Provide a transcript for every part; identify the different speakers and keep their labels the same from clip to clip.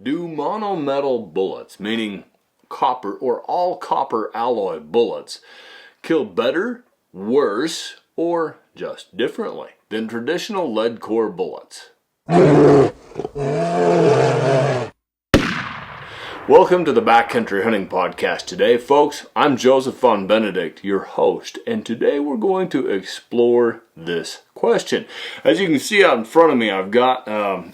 Speaker 1: Do monometal bullets, meaning copper or all copper alloy bullets, kill better, worse, or just differently than traditional lead core bullets? Welcome to the Backcountry Hunting Podcast today, folks. I'm Joseph Von Benedict, your host, and today we're going to explore this question. As you can see out in front of me, I've got,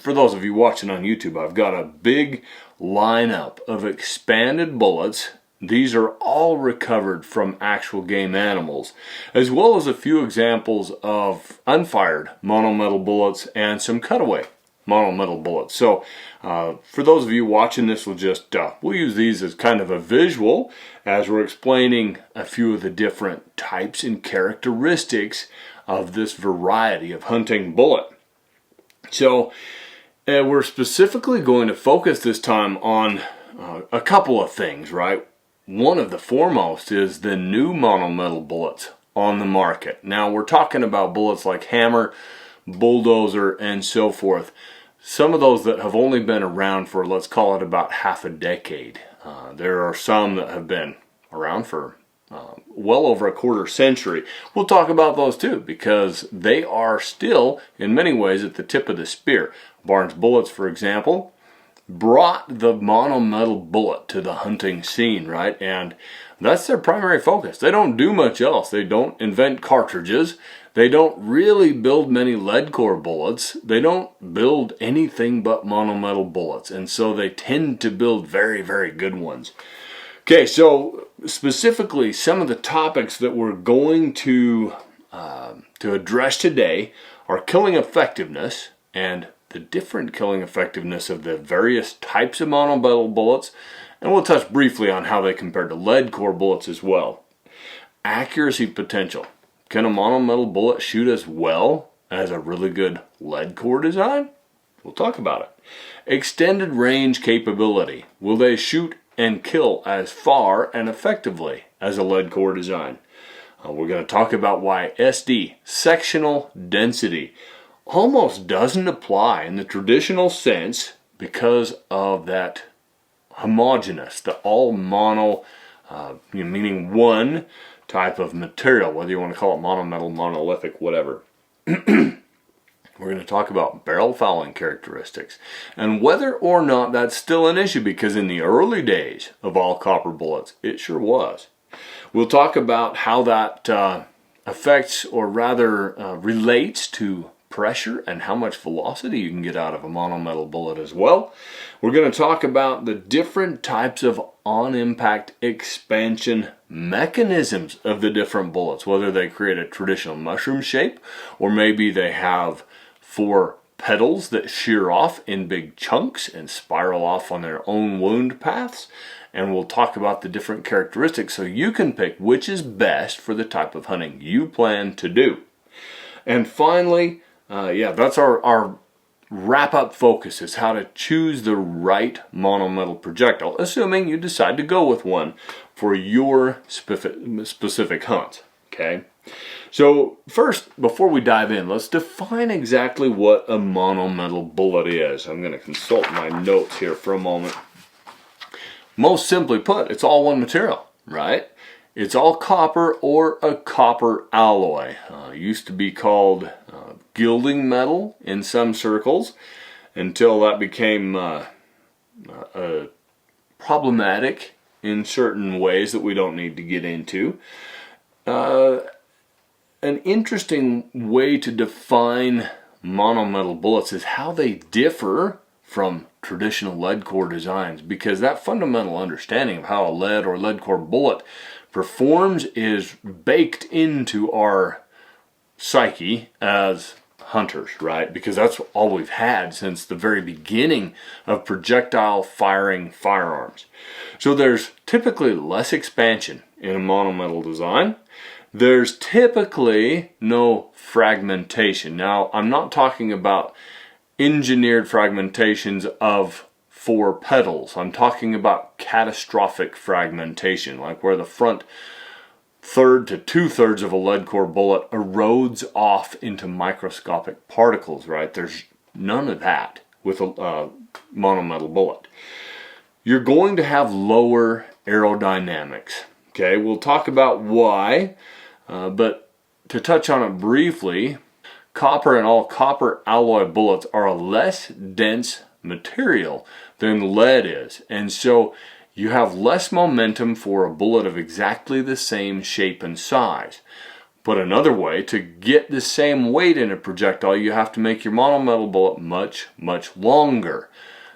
Speaker 1: for those of you watching on YouTube, I've got a big lineup of expanded bullets. These are all recovered from actual game animals, as well as a few examples of unfired monometal bullets and some cutaway monometal bullets. So for those of you watching this, we'll use these as kind of a visual as we're explaining a few of the different types and characteristics of this variety of hunting bullet. So we're specifically going to focus this time on a couple of things, right? One of the foremost is the new monometal bullets on the market. Now we're talking about bullets like hammer, bulldozer, and so forth. Some of those that have only been around for, let's call it, about half a decade. There are some that have been around for well over a quarter century. We'll talk about those too, because they are still, in many ways, at the tip of the spear. Barnes Bullets, for example, brought the monometal bullet to the hunting scene, right? And that's their primary focus. They don't do much else. They don't invent cartridges. They don't really build many lead core bullets. They don't build anything but monometal bullets. And so they tend to build very, very good ones. Okay, so specifically some of the topics that we're going to address today are killing effectiveness and the different killing effectiveness of the various types of monometal bullets. And we'll touch briefly on how they compare to lead core bullets as well. Accuracy potential. Can a monometal bullet shoot as well as a really good lead core design? We'll talk about it. Extended range capability. Will they shoot and kill as far and effectively as a lead core design? We're going to talk about why SD, sectional density, almost doesn't apply in the traditional sense because of that homogeneous, the all mono, meaning one type of material, whether you want to call it monometal, monolithic, whatever. We're going to talk about barrel fouling characteristics and whether or not that's still an issue, because in the early days of all copper bullets, it sure was. We'll talk about how that affects, or rather relates to pressure and how much velocity you can get out of a monometal bullet as well. We're going to talk about the different types of on-impact expansion mechanisms of the different bullets, whether they create a traditional mushroom shape or maybe they have 4 petals that shear off in big chunks and spiral off on their own wound paths. And we'll talk about the different characteristics so you can pick which is best for the type of hunting you plan to do. And finally, that's our wrap-up focus, is how to choose the right monometal projectile, assuming you decide to go with one for your specific hunt. Okay? So first, before we dive in, let's define exactly what a monometal bullet is. I'm going to consult my notes here for a moment. Most simply put, it's all one material, right? It's all copper or a copper alloy. Used to be called gilding metal in some circles until that became problematic in certain ways that we don't need to get into. An interesting way to define monometal bullets is how they differ from traditional lead core designs, because that fundamental understanding of how a lead or lead core bullet performs is baked into our psyche as hunters, right? Because that's all we've had since the very beginning of projectile firing firearms. So there's typically less expansion in a monometal design. There's typically no fragmentation. Now, I'm not talking about engineered fragmentations of 4 petals. I'm talking about catastrophic fragmentation, like where the front third to 2/3 of a lead core bullet erodes off into microscopic particles, right? There's none of that with a monometal bullet. You're going to have lower aerodynamics. Okay, we'll talk about why, but to touch on it briefly, copper and all copper alloy bullets are a less dense material than lead is, and so you have less momentum for a bullet of exactly the same shape and size. But another way, to get the same weight in a projectile, you have to make your monometal bullet much, much longer.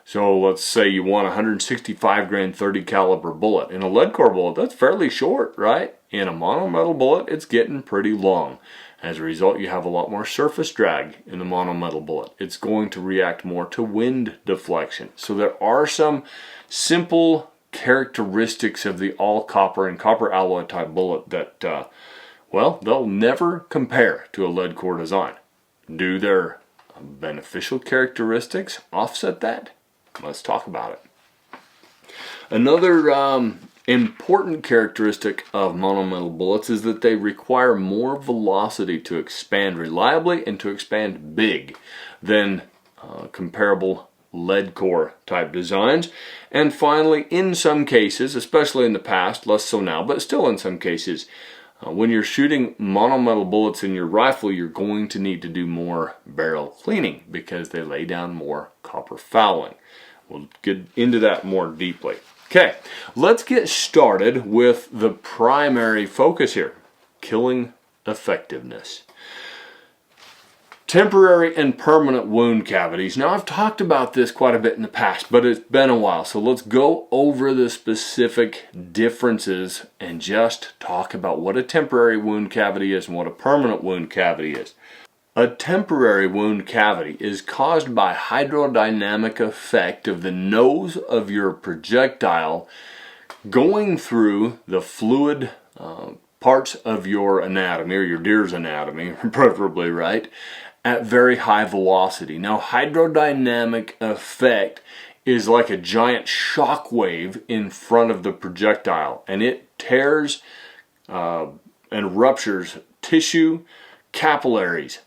Speaker 1: So let's say you want a 165 grain 30 caliber bullet. In a lead core bullet, that's fairly short, right? In a monometal bullet, it's getting pretty long. As a result, you have a lot more surface drag in the monometal bullet. It's going to react more to wind deflection. So there are some simple characteristics of the all copper and copper alloy type bullet that, well, they'll never compare to a lead core design. Do their beneficial characteristics offset that? Let's talk about it. Another important characteristic of monometal bullets is that they require more velocity to expand reliably and to expand big than comparable lead core type designs. And finally, in some cases, especially in the past, less so now, but still in some cases, when you're shooting monometal bullets in your rifle, you're going to need to do more barrel cleaning because they lay down more copper fouling. We'll get into that more deeply. Okay, let's get started with the primary focus here, killing effectiveness. Temporary and permanent wound cavities. Now, I've talked about this quite a bit in the past, but it's been a while. So let's go over the specific differences and just talk about what a temporary wound cavity is and what a permanent wound cavity is. A temporary wound cavity is caused by hydrodynamic effect of the nose of your projectile going through the fluid parts of your anatomy, or your deer's anatomy, preferably, right, at very high velocity. Now, hydrodynamic effect is like a giant shock wave in front of the projectile, and it tears and ruptures tissue, capillaries,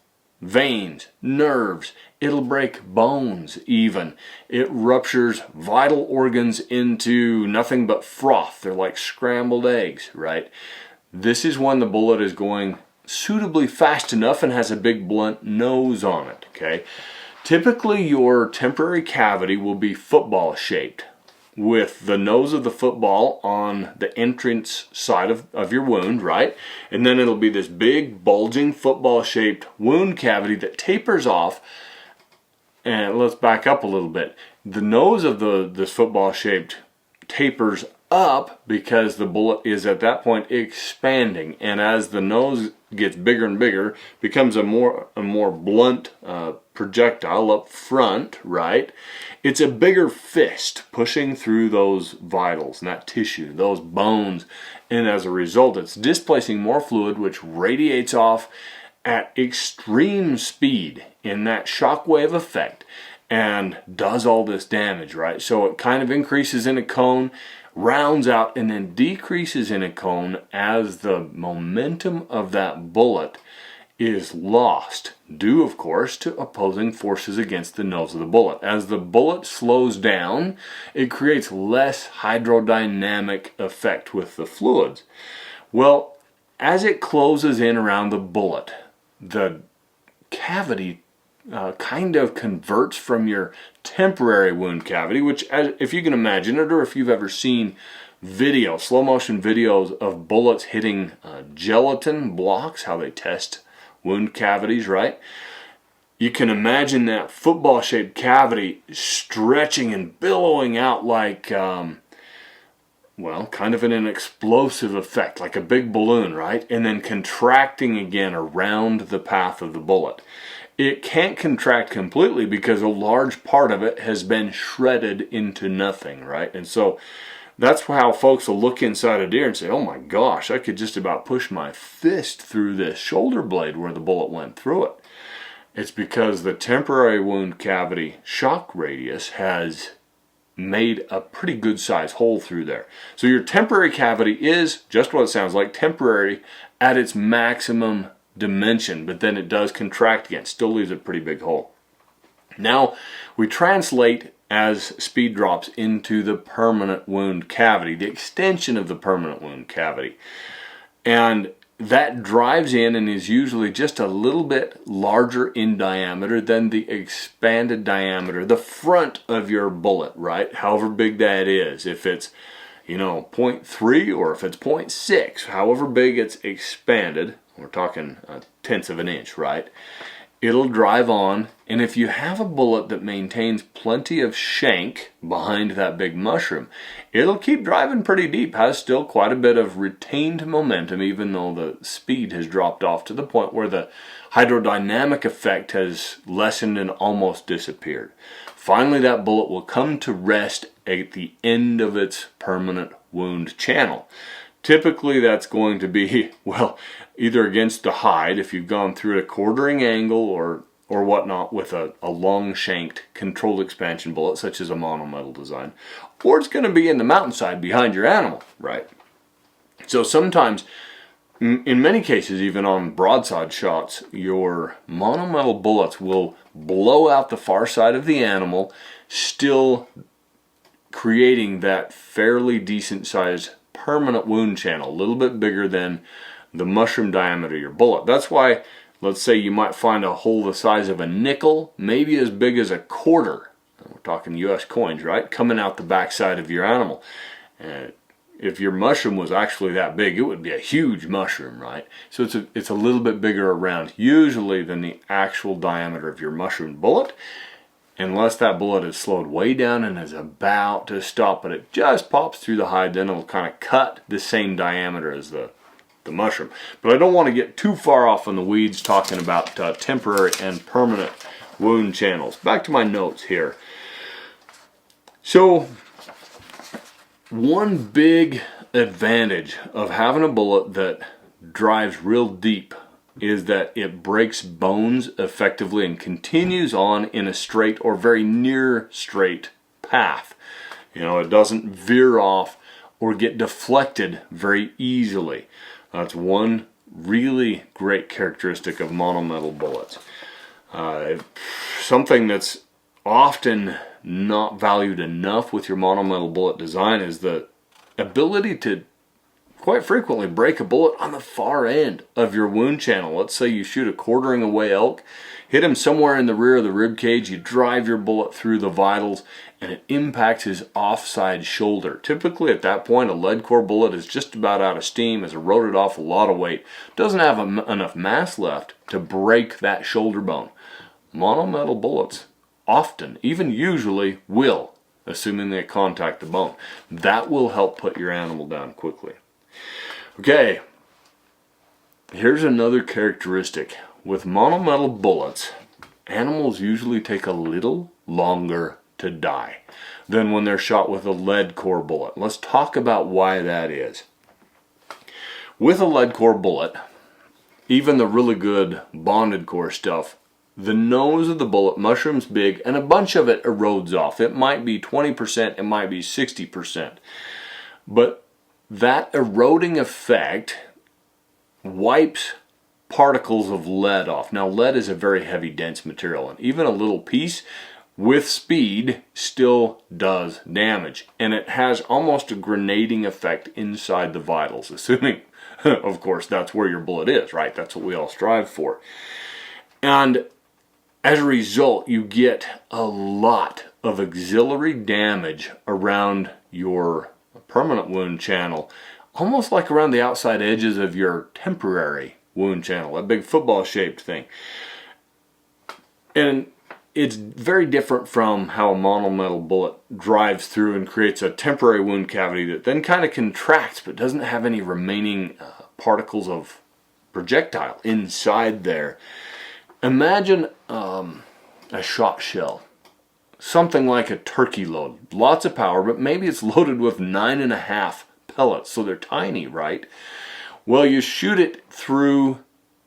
Speaker 1: veins, nerves. It'll break bones even. It ruptures vital organs into nothing but froth. They're like scrambled eggs, right? This is when the bullet is going suitably fast enough and has a big blunt nose on it, okay? Typically your temporary cavity will be football shaped, with the nose of the football on the entrance side of your wound, right? And then it'll be this big, bulging, football-shaped wound cavity that tapers off. And let's back up a little bit. The nose of this football-shaped tapers up because the bullet is at that point expanding. And as the nose gets bigger and bigger, becomes a more blunt projectile up front, right? It's a bigger fist pushing through those vitals and that tissue, those bones, and as a result it's displacing more fluid, which radiates off at extreme speed in that shockwave effect and does all this damage, right? So it kind of increases in a cone, rounds out, and then decreases in a cone as the momentum of that bullet is lost, due of course to opposing forces against the nose of the bullet. As the bullet slows down, it creates less hydrodynamic effect with the fluids. Well, as it closes in around the bullet, the cavity kind of converts from your temporary wound cavity, which, if you can imagine it, or if you've ever seen video, slow motion videos of bullets hitting gelatin blocks, how they test wound cavities, right? You can imagine that football shaped cavity stretching and billowing out like, well, kind of in an explosive effect, like a big balloon, right? And then contracting again around the path of the bullet. It can't contract completely because a large part of it has been shredded into nothing, right? And so that's how folks will look inside a deer and say, oh my gosh, I could just about push my fist through this shoulder blade where the bullet went through it. It's because the temporary wound cavity shock radius has made a pretty good size hole through there. So your temporary cavity is just what it sounds like, temporary at its maximum dimension, but then it does contract again, still leaves a pretty big hole. Now we translate as speed drops into the permanent wound cavity, the extension of the permanent wound cavity. And that drives in and is usually just a little bit larger in diameter than the expanded diameter, the front of your bullet, right? However big that is. If it's, 0.3 or if it's 0.6, however big it's expanded, we're talking tenths of an inch, right? It'll drive on, and if you have a bullet that maintains plenty of shank behind that big mushroom, it'll keep driving pretty deep, has still quite a bit of retained momentum, even though the speed has dropped off to the point where the hydrodynamic effect has lessened and almost disappeared. Finally, that bullet will come to rest at the end of its permanent wound channel. Typically that's going to be, well, either against the hide if you've gone through a quartering angle or whatnot with a long-shanked controlled expansion bullet such as a monometal design, or it's going to be in the mountainside behind your animal, right? So sometimes, in many cases, even on broadside shots, your monometal bullets will blow out the far side of the animal, still creating that fairly decent sized permanent wound channel, a little bit bigger than the mushroom diameter of your bullet. That's why, let's say you might find a hole the size of a nickel, maybe as big as a quarter. We're talking US coins, right? Coming out the backside of your animal. If your mushroom was actually that big, it would be a huge mushroom, right? So it's a little bit bigger around usually than the actual diameter of your mushroom bullet. Unless that bullet is slowed way down and is about to stop, but it just pops through the hide, then it'll kind of cut the same diameter as the mushroom. But I don't want to get too far off in the weeds talking about temporary and permanent wound channels. Back to my notes here. So, one big advantage of having a bullet that drives real deep is that it breaks bones effectively and continues on in a straight or very near straight path. It doesn't veer off or get deflected very easily. That's one really great characteristic of monometal bullets. Something that's often not valued enough with your monometal bullet design is the ability to quite frequently break a bullet on the far end of your wound channel. Let's say you shoot a quartering away elk, hit him somewhere in the rear of the rib cage, you drive your bullet through the vitals, and it impacts his offside shoulder. Typically at that point, a lead core bullet is just about out of steam, has eroded off a lot of weight, doesn't have enough mass left to break that shoulder bone. Monometal bullets often, even usually, will, assuming they contact the bone. That will help put your animal down quickly. Okay, here's another characteristic. With monometal bullets, animals usually take a little longer to die than when they're shot with a lead core bullet. Let's talk about why that is. With a lead core bullet, even the really good bonded core stuff, the nose of the bullet mushrooms big and a bunch of it erodes off. It might be 20%, it might be 60%. But that eroding effect wipes particles of lead off. Now, lead is a very heavy, dense material, and even a little piece with speed still does damage. And it has almost a grenading effect inside the vitals, assuming, of course, that's where your bullet is, right? That's what we all strive for. And as a result, you get a lot of auxiliary damage around your permanent wound channel, almost like around the outside edges of your temporary wound channel, that big football shaped thing. And it's very different from how a monometal bullet drives through and creates a temporary wound cavity that then kind of contracts but doesn't have any remaining particles of projectile inside there. Imagine a shot shell. Something like a turkey load. Lots of power, but maybe it's loaded with 9.5 pellets, so they're tiny, right? Well, you shoot it through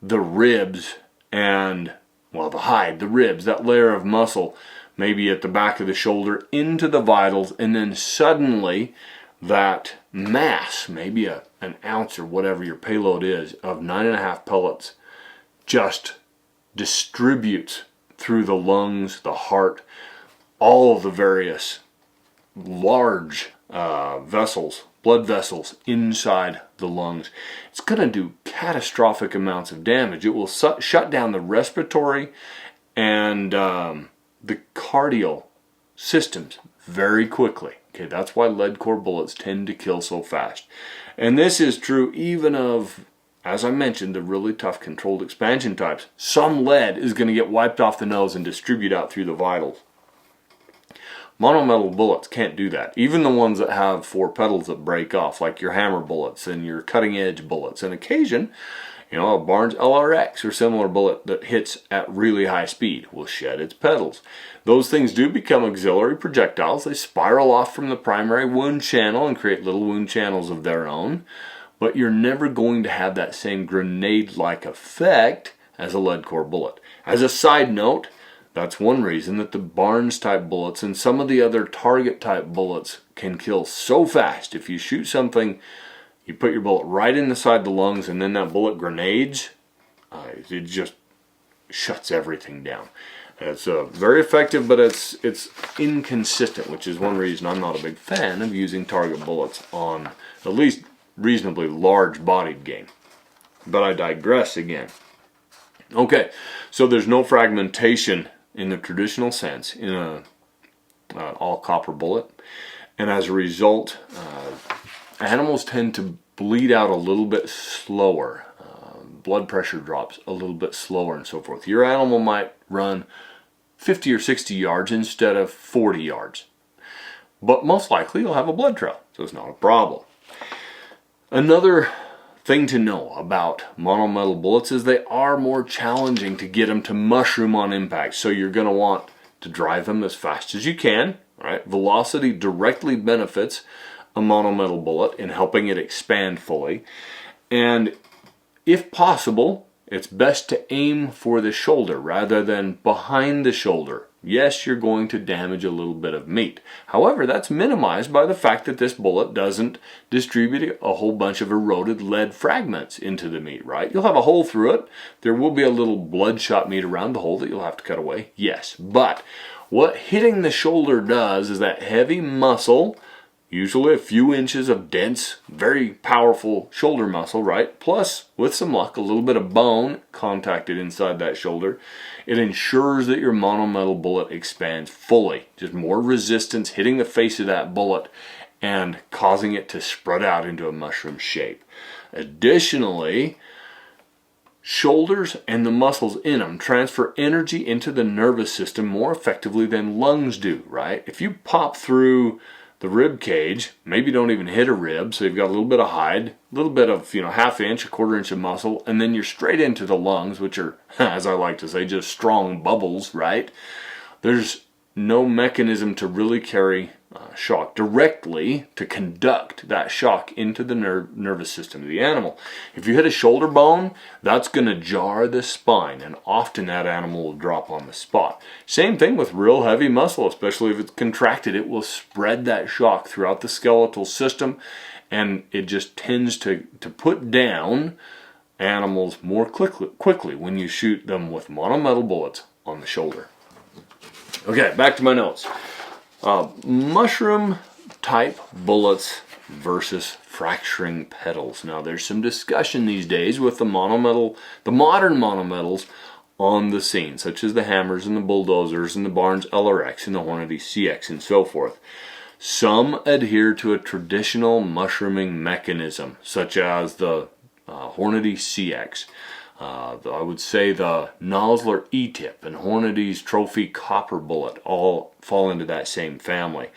Speaker 1: the ribs and, well, the hide, the ribs, that layer of muscle, maybe at the back of the shoulder, into the vitals, and then suddenly that mass, maybe an ounce or whatever your payload is, of 9.5 pellets just distributes through the lungs, the heart, all of the various large vessels, blood vessels inside the lungs. It's going to do catastrophic amounts of damage. It will shut down the respiratory and the cardiac systems very quickly. Okay, that's why lead core bullets tend to kill so fast. And this is true even of, as I mentioned, the really tough controlled expansion types. Some lead is going to get wiped off the nose and distribute out through the vitals. Monometal bullets can't do that. Even the ones that have 4 petals that break off, like your hammer bullets and your cutting edge bullets. On occasion, a Barnes LRX or similar bullet that hits at really high speed will shed its petals. Those things do become auxiliary projectiles. They spiral off from the primary wound channel and create little wound channels of their own. But you're never going to have that same grenade-like effect as a lead core bullet. As a side note, that's one reason that the Barnes type bullets and some of the other target type bullets can kill so fast. If you shoot something, you put your bullet right inside the lungs and then that bullet grenades, it just shuts everything down. It's very effective, but it's inconsistent, which is one reason I'm not a big fan of using target bullets on at least reasonably large bodied game. But I digress again. Okay, so there's no fragmentation in the traditional sense in a all copper bullet, and as a result animals tend to bleed out a little bit slower. Blood pressure drops a little bit slower and so forth. Your animal might run 50 or 60 yards instead of 40 yards. But most likely you'll have a blood trail, so it's not a problem. Another thing to know about monometal bullets is they are more challenging to get them to mushroom on impact. So you're going to want to drive them as fast as you can. Right? Velocity directly benefits a monometal bullet in helping it expand fully. And if possible, it's best to aim for the shoulder rather than behind the shoulder. Yes, you're going to damage a little bit of meat. However, that's minimized by the fact that this bullet doesn't distribute a whole bunch of eroded lead fragments into the meat, right? You'll have a hole through it. There will be a little bloodshot meat around the hole that you'll have to cut away. Yes, but what hitting the shoulder does is that heavy muscle, usually a few inches of dense, very powerful shoulder muscle, right? Plus, with some luck, a little bit of bone contacted inside that shoulder. It ensures that your monometal bullet expands fully. Just more resistance hitting the face of that bullet and causing it to spread out into a mushroom shape. Additionally, shoulders and the muscles in them transfer energy into the nervous system more effectively than lungs do, right? If you pop through the rib cage, maybe don't even hit a rib, so you've got a little bit of hide, a little bit of, half inch, a quarter inch of muscle, and then you're straight into the lungs, which are, as I like to say, just strong bubbles, right? There's no mechanism to really carry shock directly to conduct that shock into the nervous system of the animal. If you hit a shoulder bone, that's going to jar the spine, and often that animal will drop on the spot. Same thing with real heavy muscle, especially if it's contracted. It will spread that shock throughout the skeletal system, and it just tends to put down animals more quickly when you shoot them with monometal bullets on the shoulder. Okay, back to my notes. Mushroom type bullets versus fracturing petals. Now there's some discussion these days with the modern monometals on the scene, such as the hammers and the bulldozers and the Barnes LRX and the Hornady CX and so forth. Some adhere to a traditional mushrooming mechanism, such as the Hornady CX. I would say the Nosler E-tip and Hornady's Trophy Copper Bullet all fall into that same family.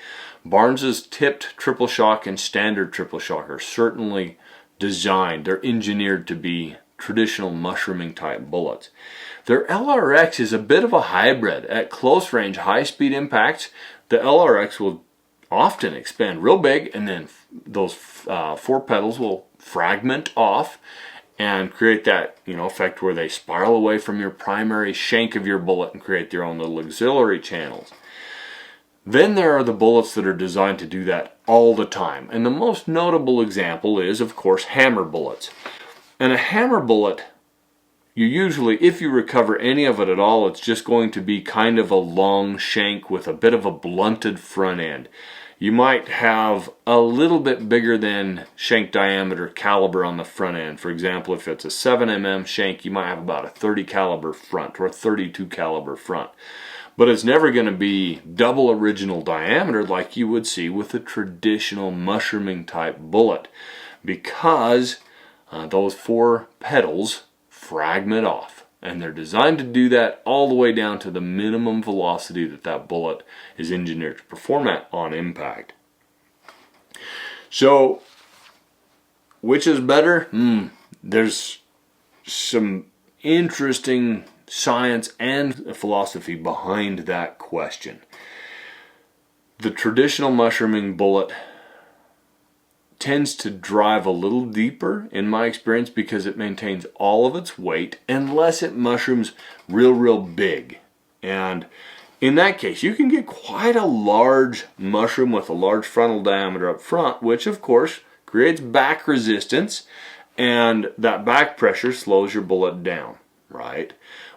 Speaker 1: Barnes's tipped triple shock and standard triple shock are certainly designed, they're engineered to be traditional mushrooming type bullets. Their LRX is a bit of a hybrid. At close range, high speed impacts, the LRX will often expand real big, and then those 4 petals will fragment off and create that effect where they spiral away from your primary shank of your bullet and create their own little auxiliary channels. Then there are the bullets that are designed to do that all the time, and the most notable example is, of course, hammer bullets. And a hammer bullet you usually, if you recover any of it at all, it's just going to be kind of a long shank with a bit of a blunted front end. You might have a little bit bigger than shank diameter caliber on the front end. For example, if it's a 7mm shank, you might have about a 30 caliber front or a 32 caliber front. But it's never going to be double original diameter like you would see with a traditional mushrooming type bullet, because those 4 petals fragment off, and they're designed to do that all the way down to the minimum velocity that bullet is engineered to perform at on impact. So which is better? There's some interesting science and philosophy behind that question. The traditional mushrooming bullet tends to drive a little deeper in my experience because it maintains all of its weight unless it mushrooms real big. And in that case, you can get quite a large mushroom with a large frontal diameter up front, which of course creates back resistance, and that back pressure slows your bullet down, right?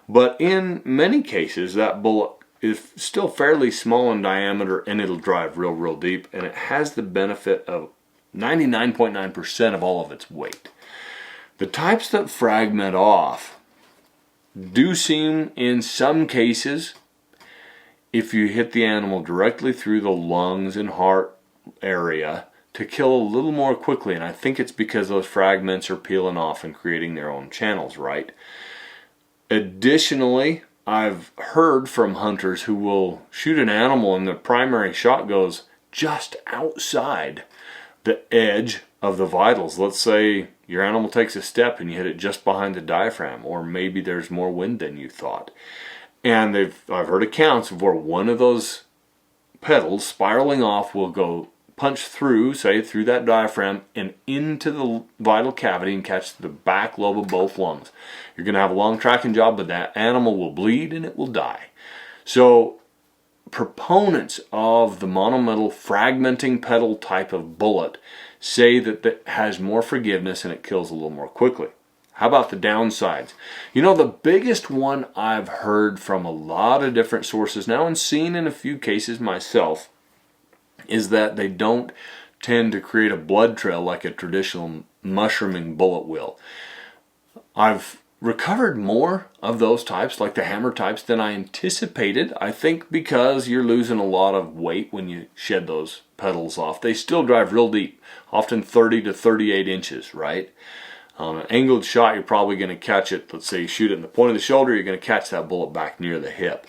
Speaker 1: But in many cases, that bullet is still fairly small in diameter and it'll drive real deep, and it has the benefit of 99.9% of all of its weight. The types that fragment off do seem, in some cases, if you hit the animal directly through the lungs and heart area, to kill a little more quickly. And I think it's because those fragments are peeling off and creating their own channels, right? Additionally, I've heard from hunters who will shoot an animal and the primary shot goes just outside the edge of the vitals. Let's say your animal takes a step and you hit it just behind the diaphragm, or maybe there's more wind than you thought. And I've heard accounts of where one of those petals spiraling off will go punch through, say through that diaphragm and into the vital cavity and catch the back lobe of both lungs. You're going to have a long tracking job, but that animal will bleed and it will die. So proponents of the monometal fragmenting petal type of bullet say that it has more forgiveness and it kills a little more quickly. How about the downsides? You know, the biggest one I've heard from a lot of different sources now and seen in a few cases myself is that they don't tend to create a blood trail like a traditional mushrooming bullet will. I've recovered more of those types, like the hammer types, than I anticipated. I think because you're losing a lot of weight when you shed those petals off. They still drive real deep, often 30 to 38 inches, right? On an angled shot, you're probably going to catch it. Let's say you shoot it in the point of the shoulder, you're going to catch that bullet back near the hip.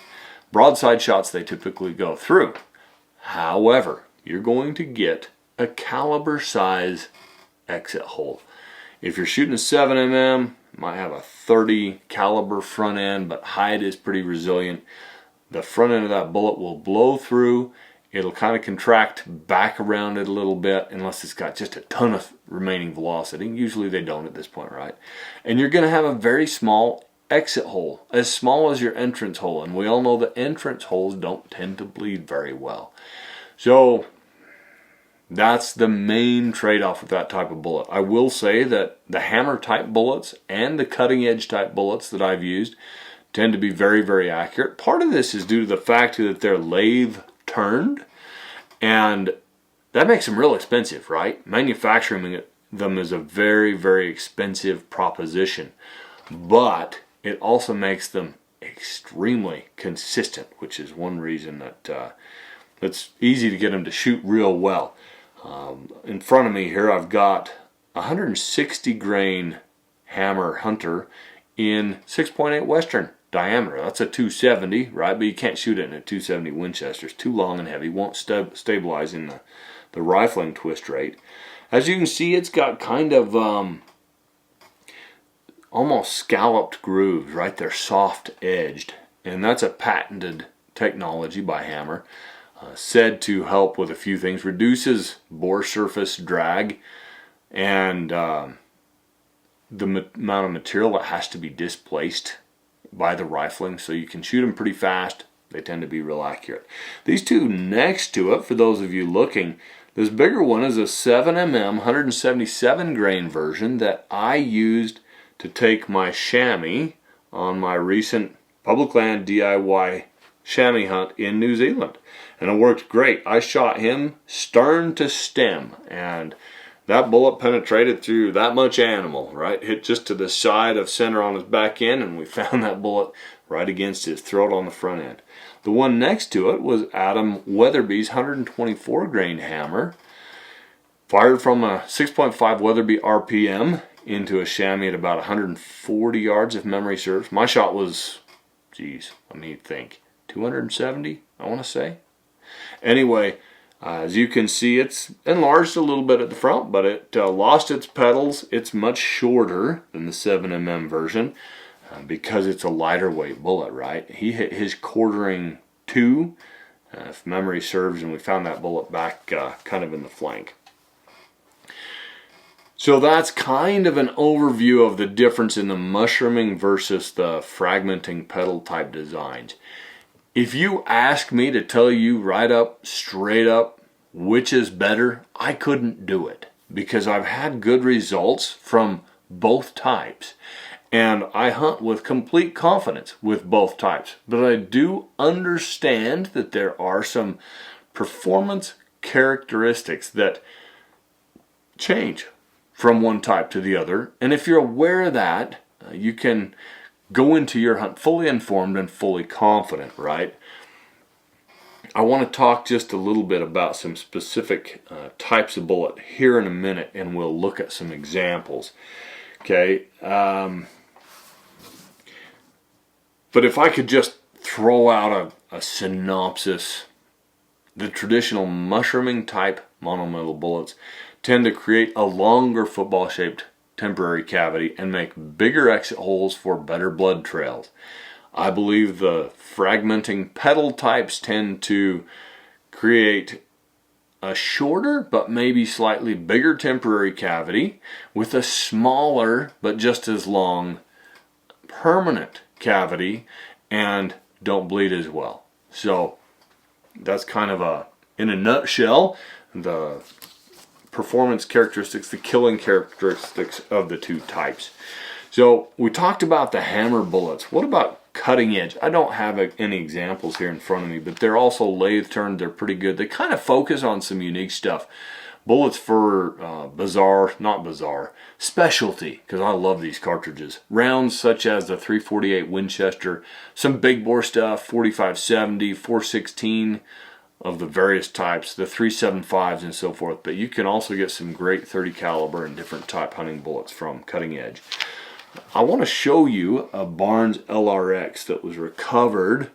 Speaker 1: Broadside shots, they typically go through. However, you're going to get a caliber size exit hole. If you're shooting a 7mm, might have a 30 caliber front end, but hide is pretty resilient. The front end of that bullet will blow through. It'll kind of contract back around it a little bit unless it's got just a ton of remaining velocity. Usually they don't at this point, right? And you're going to have a very small exit hole, as small as your entrance hole. And we all know that entrance holes don't tend to bleed very well. So that's the main trade-off with that type of bullet. I will say that the hammer type bullets and the cutting edge type bullets that I've used tend to be very accurate. Part of this is due to the fact that they're lathe turned, and that makes them real expensive, right? Manufacturing them is a very expensive proposition, but it also makes them extremely consistent, which is one reason that it's easy to get them to shoot real well. In front of me here I've got a 160 grain hammer hunter in 6.8 Western diameter. That's a 270, right? But you can't shoot it in a 270 Winchester. It's too long and heavy. Won't stabilize in the rifling twist rate. As you can see, it's got kind of almost scalloped grooves, right? They're soft edged, and that's a patented technology by Hammer. Said to help with a few things. Reduces bore surface drag and the amount of material that has to be displaced by the rifling, so you can shoot them pretty fast. They tend to be real accurate. These two next to it, for those of you looking, this bigger one is a 7mm 177 grain version that I used to take my chamois on my recent public land DIY chamois hunt in New Zealand. And it worked great. I shot him stern to stem, and that bullet penetrated through that much animal, right? Hit just to the side of center on his back end, and we found that bullet right against his throat on the front end. The one next to it was Adam Weatherby's 124 grain hammer, fired from a 6.5 Weatherby RPM into a chamois at about 140 yards, if memory serves. My shot was, geez, let me think, 270, I want to say. Anyway, as you can see, it's enlarged a little bit at the front, but it lost its petals. It's much shorter than the 7mm version because it's a lighter weight bullet, right? He hit his quartering 2, if memory serves, and we found that bullet back kind of in the flank. So that's kind of an overview of the difference in the mushrooming versus the fragmenting petal type designs. If you ask me to tell you right up, straight up, which is better, I couldn't do it because I've had good results from both types. And I hunt with complete confidence with both types. But I do understand that there are some performance characteristics that change from one type to the other. And if you're aware of that, you can go into your hunt fully informed and fully confident, right? I want to talk just a little bit about some specific types of bullet here in a minute, and we'll look at some examples. Okay. But if I could just throw out a synopsis, the traditional mushrooming type monometal bullets tend to create a longer football-shaped temporary cavity and make bigger exit holes for better blood trails. I believe the fragmenting petal types tend to create a shorter but maybe slightly bigger temporary cavity with a smaller but just as long permanent cavity and don't bleed as well. So that's kind of in a nutshell, the performance characteristics, the killing characteristics of the two types. So we talked about the hammer bullets. What about cutting edge? I don't have any examples here in front of me, but they're also lathe turned. They're pretty good. They kind of focus on some unique stuff. Bullets for specialty, because I love these cartridges. Rounds such as the 348 Winchester, some big bore stuff, 4570, 416 of the various types, the 375s and so forth. But you can also get some great 30 caliber and different type hunting bullets from Cutting Edge. I want to show you a Barnes LRX that was recovered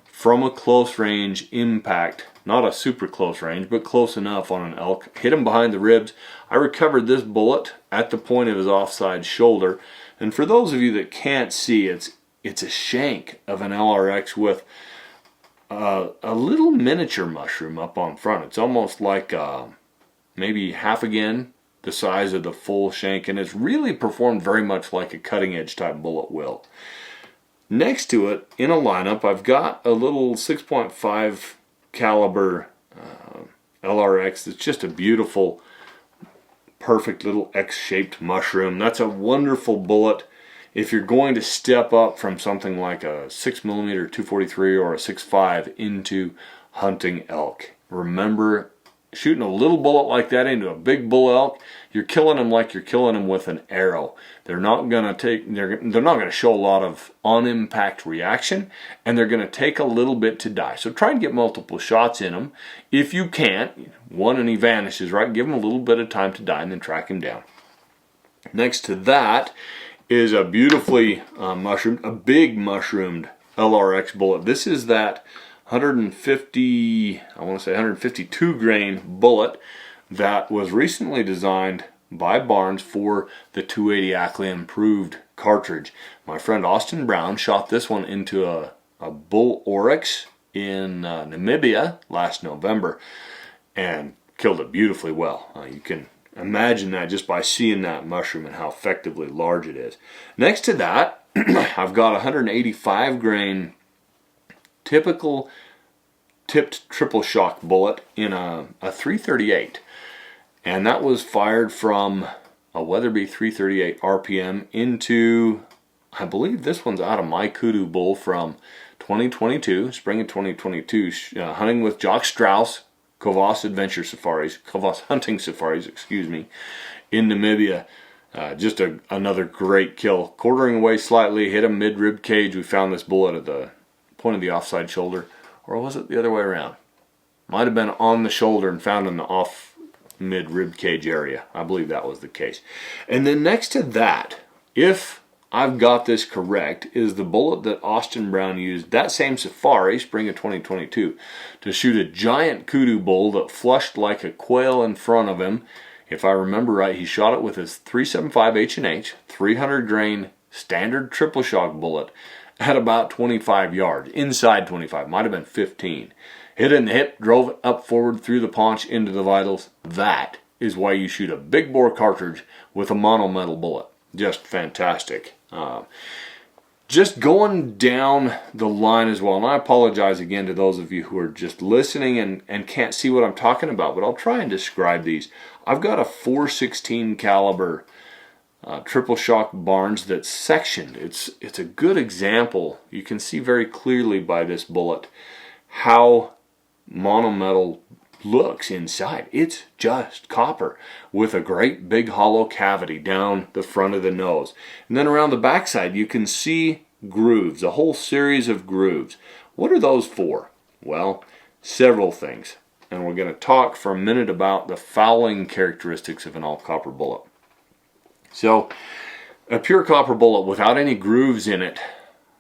Speaker 1: from a close range impact. Not a super close range, but close enough on an elk. Hit him behind the ribs. I recovered this bullet at the point of his offside shoulder. And for those of you that can't see, it's a shank of an LRX with a little miniature mushroom up on front. It's almost like maybe half again the size of the full shank, and it's really performed very much like a Cutting Edge type bullet will. Next to it in a lineup, I've got a little 6.5 caliber LRX. It's just a beautiful, perfect little X-shaped mushroom. That's a wonderful bullet if you're going to step up from something like a 6mm 243 or a 6.5 into hunting elk. Remember, shooting a little bullet like that into a big bull elk, you're killing them like you're killing them with an arrow. They're not going to show a lot of on-impact reaction, and they're going to take a little bit to die. So try and get multiple shots in them. If you can't, one and he vanishes, right? Give him a little bit of time to die and then track him down. Next to that is a beautifully mushroomed, a big mushroomed LRX bullet. This is that 152 grain bullet that was recently designed by Barnes for the 280 Ackley improved cartridge. My friend Austin Brown shot this one into a bull oryx in Namibia last November and killed it beautifully well. You can imagine that just by seeing that mushroom and how effectively large it is. Next to that, I've got a 185 grain typical tipped triple shock bullet in a 338, and that was fired from a Weatherby 338 RPM into, I believe this one's out of my kudu bull from 2022, spring of 2022, hunting with Jock Strauss, Kovas Hunting Safaris, excuse me, in Namibia. Just another great kill. Quartering away slightly, hit a mid-rib cage. We found this bullet at the point of the offside shoulder. Or was it the other way around? Might have been on the shoulder and found in the off mid-rib cage area. I believe that was the case. And then next to that, if I've got this correct, is the bullet that Austin Brown used that same safari, spring of 2022, to shoot a giant kudu bull that flushed like a quail in front of him. If I remember right, he shot it with his 375 H&H, 300 grain standard triple shock bullet at about 25 yards, inside 25, might have been 15. Hit it in the hip, drove it up forward through the paunch into the vitals. That is why you shoot a big bore cartridge with a monometal bullet. Just fantastic. Just going down the line as well, and I apologize again to those of you who are just listening and can't see what I'm talking about, but I'll try and describe these. I've got a 416 caliber triple shock Barnes that's sectioned. It's a good example. You can see very clearly by this bullet how monometal looks inside. It's just copper with a great big hollow cavity down the front of the nose. And then around the backside you can see grooves, a whole series of grooves. What are those for? Well, several things. And we're going to talk for a minute about the fouling characteristics of an all copper bullet. So, a pure copper bullet without any grooves in it,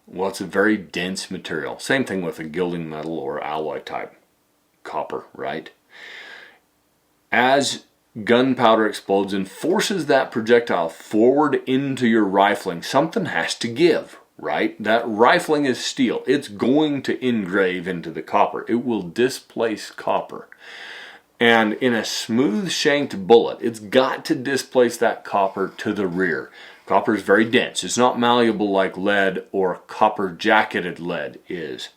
Speaker 1: well, it's a very dense material. Same thing with a gilding metal or alloy type copper, right? As gunpowder explodes and forces that projectile forward into your rifling, something has to give, right? That rifling is steel. It's going to engrave into the copper. It will displace copper. And in a smooth shanked bullet, it's got to displace that copper to the rear. Copper is very dense. It's not malleable like lead or copper jacketed lead is.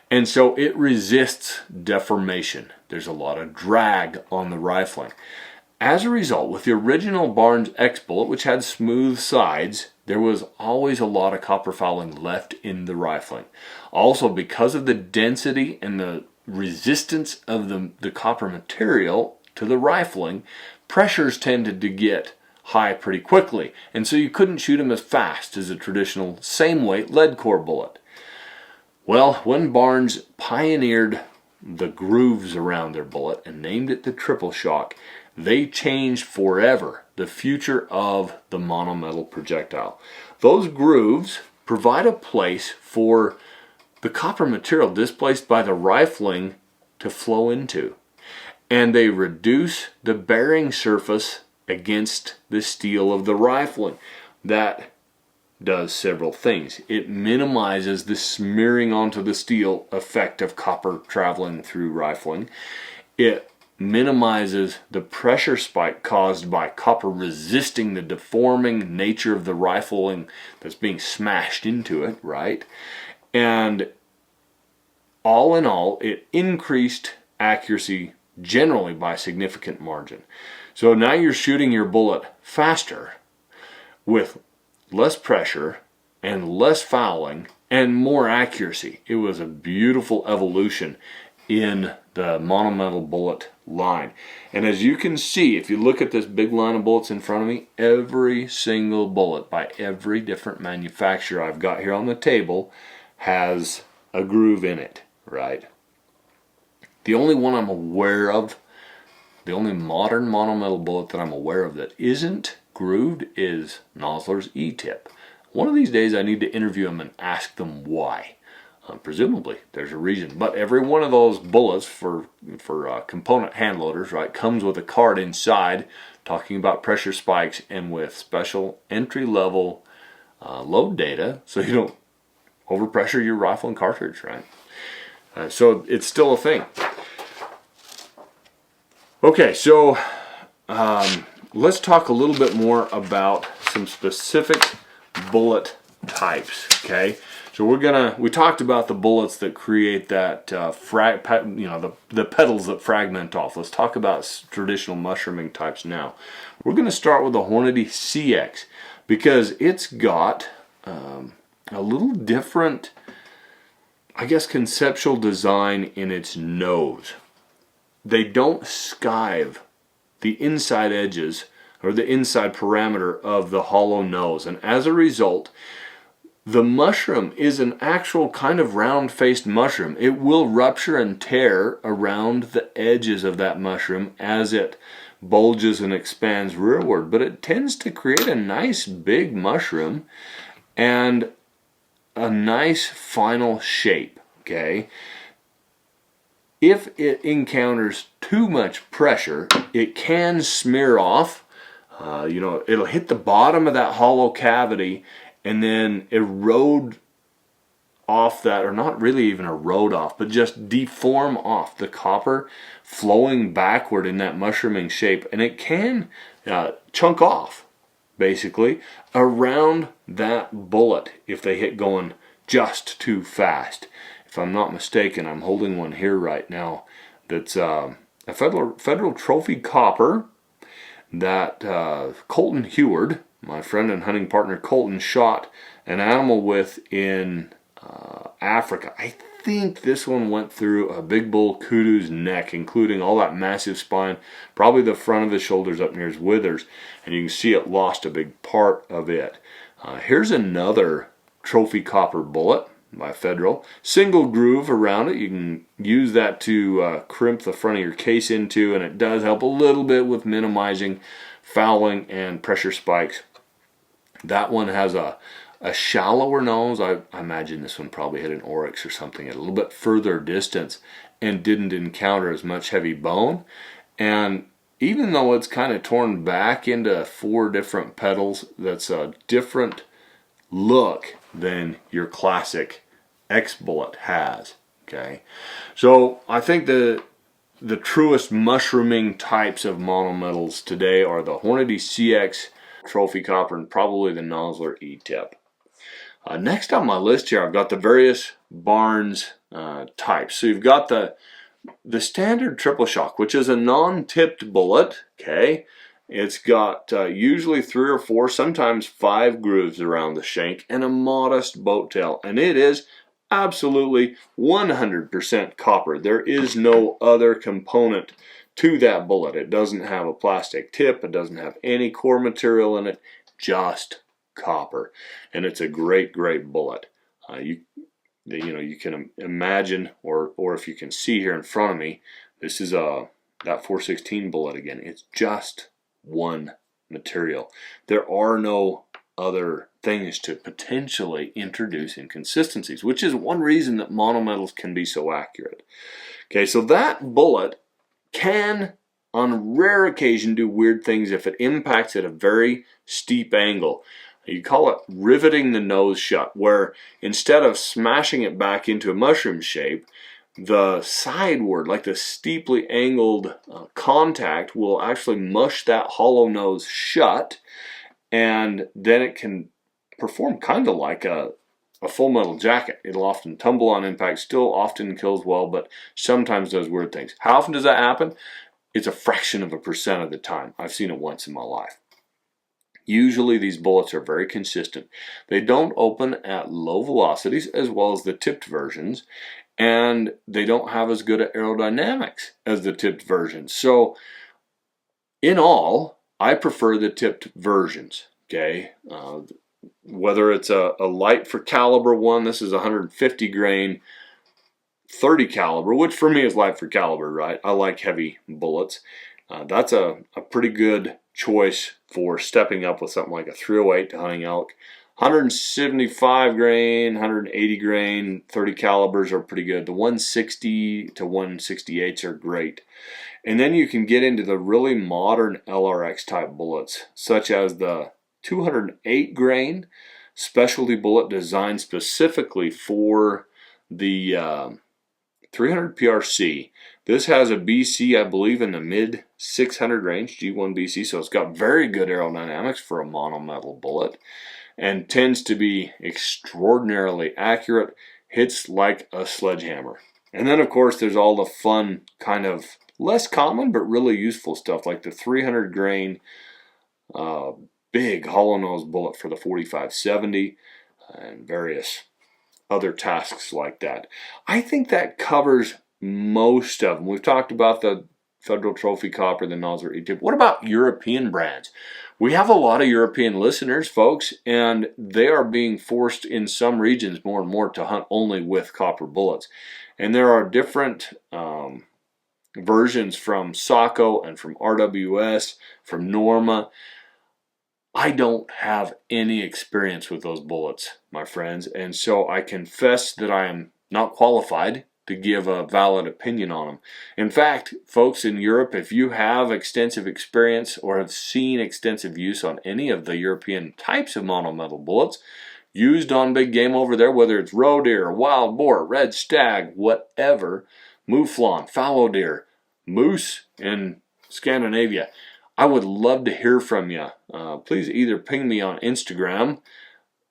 Speaker 1: And so it resists deformation. There's a lot of drag on the rifling. As a result, with the original Barnes X bullet, which had smooth sides, there was always a lot of copper fouling left in the rifling. Also, because of the density and the resistance of the copper material to the rifling, pressures tended to get high pretty quickly. And so you couldn't shoot them as fast as a traditional same weight lead core bullet. Well, when Barnes pioneered the grooves around their bullet and named it the triple shock, they changed forever the future of the monometal projectile. Those grooves provide a place for the copper material displaced by the rifling to flow into, and they reduce the bearing surface against the steel of the rifling. That does several things. It minimizes the smearing onto the steel effect of copper traveling through rifling. It minimizes the pressure spike caused by copper resisting the deforming nature of the rifling that's being smashed into it, right? And all in all, it increased accuracy generally by a significant margin. So now you're shooting your bullet faster with less pressure and less fouling and more accuracy. It was a beautiful evolution in the monometal bullet line. And as you can see, if you look at this big line of bullets in front of me, every single bullet by every different manufacturer I've got here on the table has a groove in it, right? The only one I'm aware of, the only modern monometal bullet that I'm aware of that isn't grooved is Nosler's E-tip. One of these days I need to interview them and ask them why. Presumably there's a reason, but every one of those bullets for component hand loaders, right, comes with a card inside talking about pressure spikes and with special entry-level load data so you don't overpressure your rifle and cartridge, right? So it's still a thing. Okay, so let's talk a little bit more about some specific bullet types. Okay, so we talked about the bullets that create that the petals that fragment off. Let's talk about traditional mushrooming types now. We're going to start with the Hornady CX because it's got a little different, I guess, conceptual design in its nose. They don't skive the inside edges or the inside parameter of the hollow nose, and as a result, the mushroom is an actual kind of round-faced mushroom. It will rupture and tear around the edges of that mushroom as it bulges and expands rearward, but it tends to create a nice big mushroom and a nice final shape. Okay, if it encounters too much pressure, it can smear off. It'll hit the bottom of that hollow cavity and then erode off that, or not really even erode off, but just deform off the copper flowing backward in that mushrooming shape, and it can chunk off basically around that bullet if they hit going just too fast. If I'm not mistaken, I'm holding one here right now that's a federal trophy copper that Colton Heward, my friend and hunting partner Colton, shot an animal with in Africa. I think this one went through a big bull kudu's neck, including all that massive spine, probably the front of his shoulders up near his withers, and you can see it lost a big part of it. Here's another trophy copper bullet by Federal. Single groove around it. You can use that to crimp the front of your case into, and it does help a little bit with minimizing fouling and pressure spikes. That one has a shallower nose. I imagine this one probably hit an oryx or something at a little bit further distance and didn't encounter as much heavy bone. And even though it's kind of torn back into 4 different petals, that's a different look than your classic X bullet has. Okay, so I think the truest mushrooming types of monometals today are the Hornady CX trophy copper and probably the Nosler E-tip. Next on my list here, I've got the various Barnes types. So you've got the standard triple shock, which is a non-tipped bullet. Okay, it's got usually 3 or 4, sometimes 5 grooves around the shank and a modest boat tail, and it is absolutely 100% copper. There is no other component to that bullet. It doesn't have a plastic tip. It doesn't have any core material in it. Just copper, and it's a great bullet. You can imagine, or if you can see here in front of me, this is that 416 bullet again. It's just one material. There are no other things to potentially introduce inconsistencies, which is one reason that monometals can be so accurate. Okay, so that bullet can, on rare occasion, do weird things if it impacts at a very steep angle. You call it riveting the nose shut, where instead of smashing it back into a mushroom shape, the sideward, like the steeply angled contact, will actually mush that hollow nose shut, and then it can perform kind of like a full metal jacket. It'll often tumble on impact, still often kills well, but sometimes does weird things. How often does that happen? It's a fraction of a percent of the time. I've seen it once in my life. Usually these bullets are very consistent. They don't open at low velocities as well as the tipped versions, and they don't have as good aerodynamics as the tipped versions. So in all, I prefer the tipped versions. Okay, whether it's a light for caliber one, this is 150 grain 30 caliber, which for me is light for caliber, right? I like heavy bullets. That's a pretty good choice for stepping up with something like a 308 to hunting elk. 175 grain, 180 grain, 30 calibers are pretty good. The 160 to 168s are great. And then you can get into the really modern LRX type bullets, such as the 208 grain specialty bullet designed specifically for the 300 PRC. This has a BC, I believe, in the mid 600 range, G1 BC, so it's got very good aerodynamics for a monometal bullet. and tends to be extraordinarily accurate. Hits like a sledgehammer. And then, of course, there's all the fun, kind of less common but really useful stuff, like the 300 grain big hollow nose bullet for the 45-70 and various other tasks like that. I think that covers most of them. We've talked about the Federal Trophy Copper, the Nosler E-tip. What about European brands? We have a lot of European listeners, folks, and they are being forced in some regions more and more to hunt only with copper bullets. And there are different versions from SACO and from RWS, from Norma. I don't have any experience with those bullets, my friends, and so I confess that I am not qualified to give a valid opinion on them. In fact, folks in Europe, if you have extensive experience or have seen extensive use on any of the European types of monometal bullets used on big game over there, whether it's roe deer, wild boar, red stag, whatever, mouflon, fallow deer, moose in Scandinavia, I would love to hear from you. Please either ping me on Instagram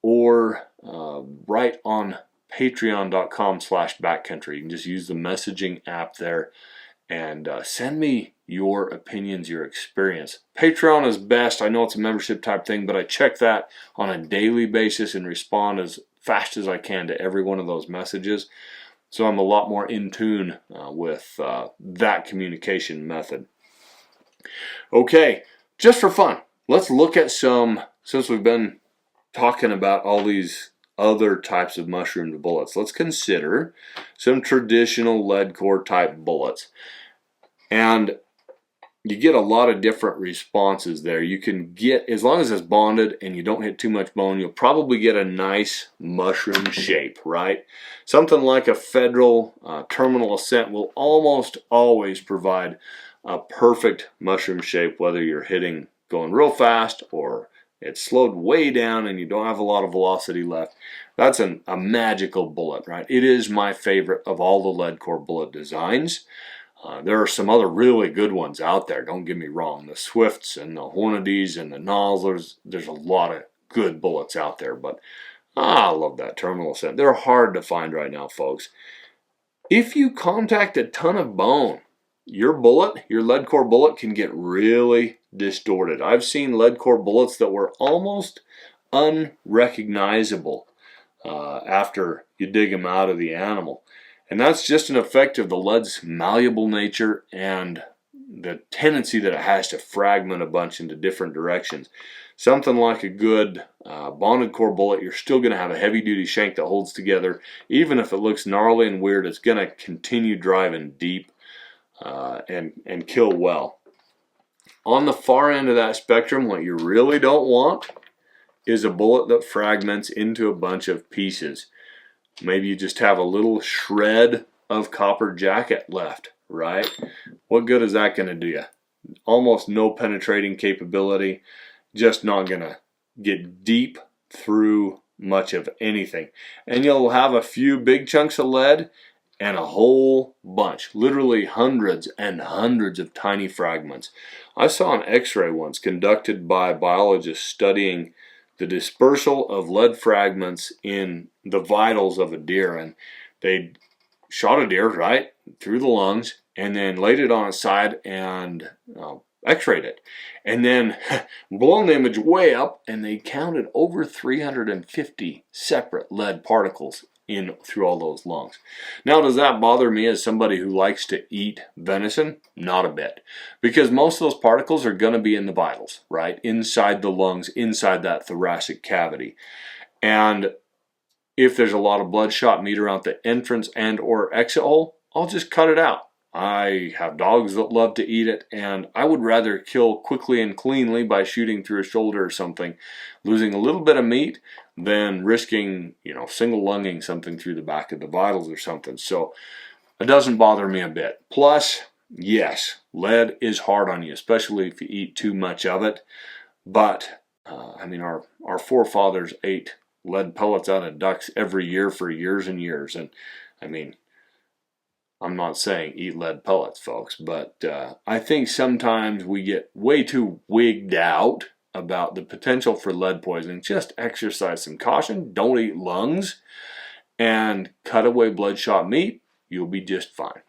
Speaker 1: or write on patreon.com/backcountry. You can just use the messaging app there and send me your opinions, your experience. Patreon is best. I know it's a membership type thing, but I check that on a daily basis and respond as fast as I can to every one of those messages. So I'm a lot more in tune with that communication method. Okay, just for fun, let's look at some, since we've been talking about all these other types of mushroomed bullets, let's consider some traditional lead core type bullets. And you get a lot of different responses there. You can get, as long as it's bonded and you don't hit too much bone, you'll probably get a nice mushroom shape, right? Something like a Federal terminal ascent will almost always provide a perfect mushroom shape, whether you're hitting going real fast or it's slowed way down and you don't have a lot of velocity left. That's a magical bullet, right? It is my favorite of all the lead core bullet designs. There are some other really good ones out there, don't get me wrong. The Swifts and the Hornadys and the Noslers, there's a lot of good bullets out there, but I love that terminal ascent. They're hard to find right now, folks. If you contact a ton of bone, your bullet, your lead core bullet, can get really distorted. I've seen lead core bullets that were almost unrecognizable after you dig them out of the animal. And that's just an effect of the lead's malleable nature and the tendency that it has to fragment a bunch into different directions. Something like a good bonded core bullet, you're still going to have a heavy duty shank that holds together. Even if it looks gnarly and weird, it's going to continue driving deep and kill well. On the far end of that spectrum, what you really don't want is a bullet that fragments into a bunch of pieces. Maybe you just have a little shred of copper jacket left, right? What good is that going to do you? Almost no penetrating capability, just not going to get deep through much of anything. And you'll have a few big chunks of lead and a whole bunch, literally hundreds and hundreds of tiny fragments. I saw an x-ray once conducted by biologists studying the dispersal of lead fragments in the vitals of a deer, and they shot a deer right through the lungs and then laid it on its side and x-rayed it, and then blown the image way up, and they counted over 350 separate lead particles in through all those lungs. Now, does that bother me as somebody who likes to eat venison? Not a bit, because most of those particles are going to be in the vitals, right? Inside the lungs, inside that thoracic cavity. And if there's a lot of bloodshot meat around the entrance and or exit hole, I'll just cut it out. I have dogs that love to eat it, and I would rather kill quickly and cleanly by shooting through a shoulder or something, losing a little bit of meat, than risking, single lunging something through the back of the vitals or something. So it doesn't bother me a bit. Plus, yes, lead is hard on you, especially if you eat too much of it. But, our forefathers ate lead pellets out of ducks every year for years and years. And, I'm not saying eat lead pellets, folks, but I think sometimes we get way too wigged out about the potential for lead poisoning, just exercise some caution. Don't eat lungs and cut away bloodshot meat. You'll be just fine.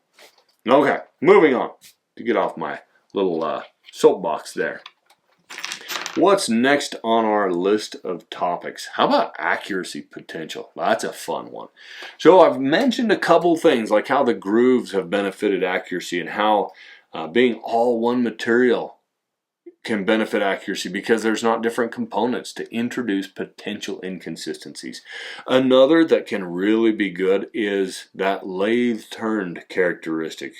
Speaker 1: Okay, moving on to get off my little soapbox there. What's next on our list of topics? How about accuracy potential? That's a fun one. So I've mentioned a couple things like how the grooves have benefited accuracy and how being all one material can benefit accuracy because there's not different components to introduce potential inconsistencies. Another that can really be good is that lathe turned characteristic.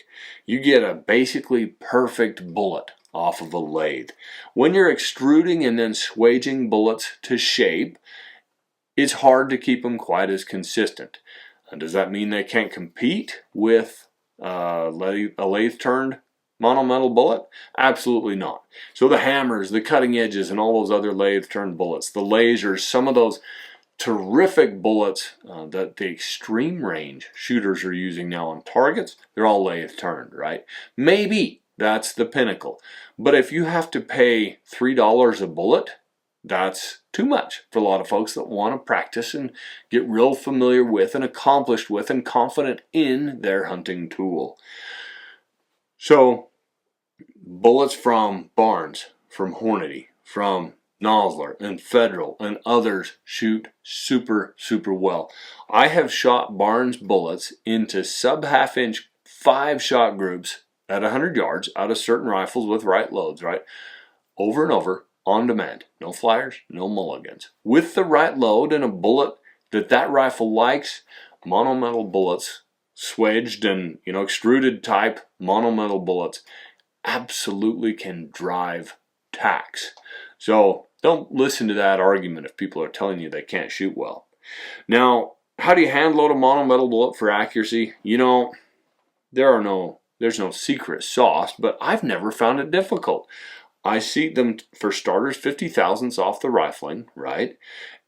Speaker 1: You get a basically perfect bullet off of a lathe. When you're extruding and then swaging bullets to shape, it's hard to keep them quite as consistent. And does that mean they can't compete with a lathe turned monometal bullet? Absolutely not. So the hammers, the cutting edges, and all those other lathe turned bullets, the lasers, some of those terrific bullets that the extreme range shooters are using now on targets, they're all lathe turned, right? Maybe that's the pinnacle. But if you have to pay $3 a bullet, that's too much for a lot of folks that want to practice and get real familiar with and accomplished with and confident in their hunting tool. So, bullets from Barnes, from Hornady, from Nosler and Federal and others shoot super, super well. I have shot Barnes bullets into sub-half inch 5-shot groups at 100 yards out of certain rifles with right loads, right? Over and over, on demand. No flyers, no mulligans. With the right load and a bullet that rifle likes, monometal bullets, swaged and extruded type monometal bullets absolutely can drive tacks. So don't listen to that argument if people are telling you they can't shoot well. Now, how do you hand load a monometal bullet for accuracy? There's no secret sauce, but I've never found it difficult. I seat them, for starters, 50 thousandths off the rifling, right?